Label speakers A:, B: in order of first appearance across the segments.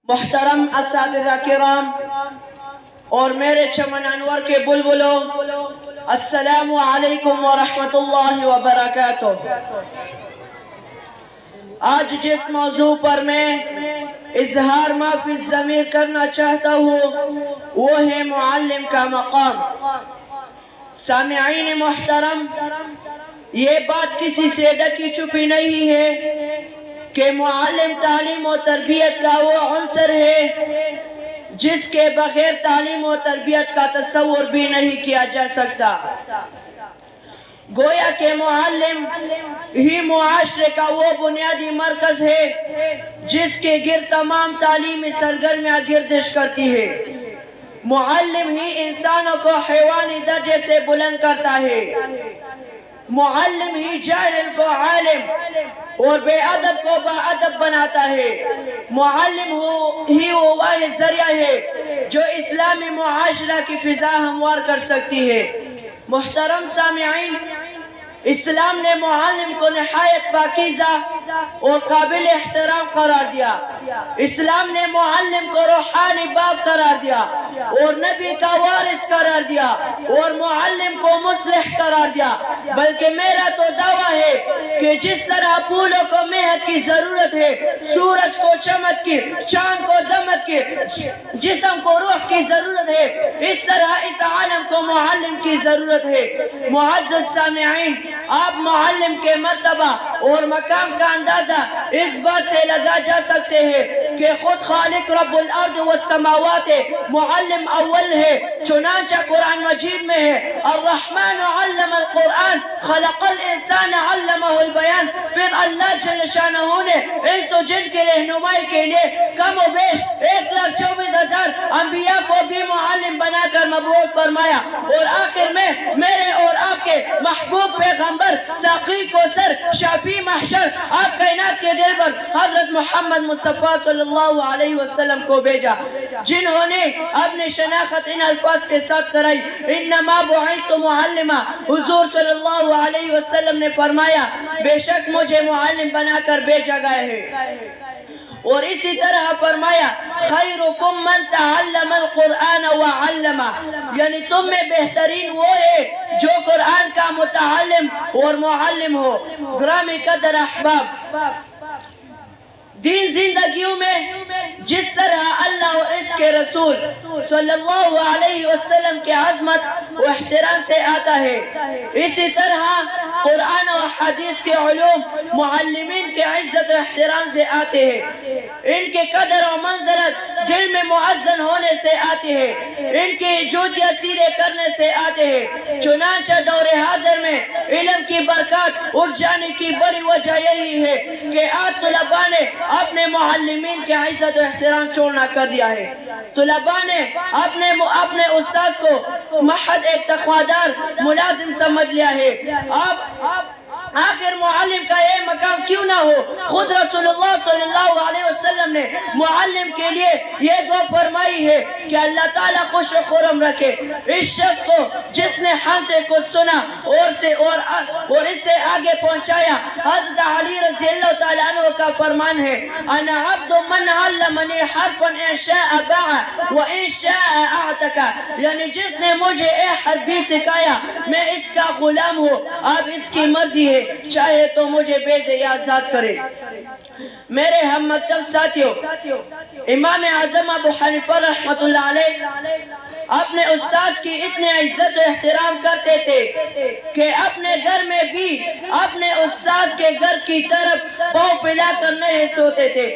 A: محترم اساتذہ کرام اور میرے چمن انور کے بلبلوں، السلام علیکم ورحمۃ اللہ وبرکاتہ۔ آج جس موضوع پر میں اظہار ما فی الضمیر کرنا چاہتا ہوں وہ ہے معلم کا مقام۔ سامعین محترم، یہ بات کسی سے ڈکی چھپی نہیں ہے کہ معلم تعلیم و تربیت کا وہ عنصر ہے جس کے بغیر تعلیم و تربیت کا تصور بھی نہیں کیا جا سکتا۔ گویا کہ معلم ہی معاشرے کا وہ بنیادی مرکز ہے جس کے گرد تمام تعلیمی سرگرمیاں گردش کرتی ہے۔ معلم ہی انسانوں کو حیوانی درجے سے بلند کرتا ہے۔ معلم ہی جاہل کو عالم اور بے ادب کو باادب بناتا ہے۔ معلم ہی وہ واحد ذریعہ ہے جو اسلامی معاشرہ کی فضا ہموار کر سکتی ہے۔ محترم سامعین، اسلام نے معلم کو نہایت پاکیزہ اور قابل احترام قرار دیا۔ اسلام نے معلم کو روحانی باپ قرار دیا اور نبی کا وارث قرار دیا اور معلم کو مصلح قرار دیا۔ بلکہ میرا تو دعویٰ ہے کہ جس طرح پھولوں کو مہک کی ضرورت ہے، سورج کو چمک کی، چاند کو دمک کی، جسم کو روح کی ضرورت ہے، اس طرح اس عالم کو معلم کی ضرورت ہے۔ معزز سامعین، آپ معلم کے مرتبہ اور مقام کا اندازہ اس بات سے لگا جا سکتے ہیں کہ خود خالق رب الارض والسماوات معلم اول ہے۔ چنانچہ قرآن مجید میں ہے الرحمن علم القرآن خلق الانسان علمہ البیان۔ پھر اللہ جل شانہ نے انس و جن کی رہنمائی کے لیے کم و بیش 1,24,000 انبیاء کو بھی معلم بنا کر مبعوث فرمایا، اور آخر میں میرے اور آپ کے محبوب پیغمبر ساقی کوثر شافی محشر آپ کائنات کے دل پر حضرت محمد مصطفیٰ صلی اللہ علیہ وسلم کو بھیجا، جنہوں نے اپنی شناخت ان الفاظ کے ساتھ کرائی انما بعثت معلما۔ حضور صلی اللہ علیہ وسلم نے فرمایا بے شک مجھے معلم بنا کر بھیجا گیا ہے، اور اسی طرح فرمایا خیرکم من تعلم القرآن وعلمہ، یعنی تم میں بہترین وہ ہے جو قرآن کا متعلم اور معلم ہو۔ گرامی قدر احباب، دین زندگیوں میں جس طرح اللہ اور اس کے رسول صلی اللہ علیہ وسلم کی عظمت و احترام سے آتا ہے، اسی طرح قرآن و حدیث کے علوم معلمین کے عزت و احترام سے آتے ہیں۔ ان کے قدر و منزلت دل میں معزن ہونے سے آتی ہے، ان کی جوتیاں سیدھے کرنے سے آتے ہیں۔ چنانچہ دور حاضر میں علم کی برکات اٹھ جانے کی بڑی وجہ یہی ہے کہ آج طلباء نے اپنے معلمین کے عزت و احترام چھوڑنا کر دیا ہے۔ طلباء نے اپنے استاذ کو محض ایک تقویدار ملازم سمجھ لیا ہے۔ آخر معلم کا یہ مقام کیوں نہ ہو؟ خود رسول اللہ صلی اللہ علیہ وسلم نے معلم کے لیے یہ دعا فرمائی ہے کہ اللہ تعالیٰ خوش و خرم رکھے اس شخص کو جس نے ہم سے کچھ سنا اور اس سے آگے پہنچایا۔ حضرت علی رضی اللہ تعالیٰ عنہ کا فرمان ہے انا عبد من علمنی حرفا ان شاء باع و ان شاء اعتقا، یعنی جس نے مجھے ایک حرف بھی سکھایا میں اس کا غلام ہوں، اب اس کی مرضی ہے، چاہے تو مجھے بیچ دے یا آزاد کرے۔ میرے ہم مکتب ساتھیوں، امام اعظم ابو حنیفہ رحمۃ اللہ علیہ اپنے استاذ کی اتنے عزت و احترام کرتے تھے کہ اپنے گھر میں بھی اپنے استاذ کے گھر کی طرف پاؤں پھیلا کر نہیں سوتے تھے۔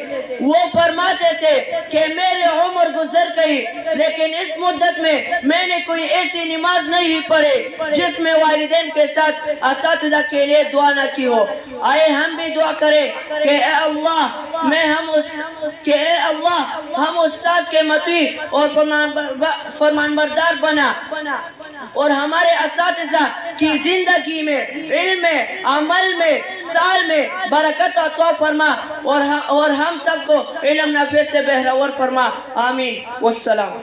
A: وہ فرماتے تھے کہ میری عمر گزر گئی لیکن اس مدت میں نے کوئی ایسی نماز نہیں پڑھی جس میں والدین کے ساتھ اساتذہ کے لیے دعا نہ کی ہو۔ آئے ہم بھی دعا کریں کہ اے اللہ ہم استاذ کے مطیع اور فرمان بردار بنا، اور ہمارے اساتذہ کی زندگی میں علم میں عمل میں سال میں برکت عطا فرما، اور ہم سب کو علم نافع سے بہرور فرما، آمین والسلام۔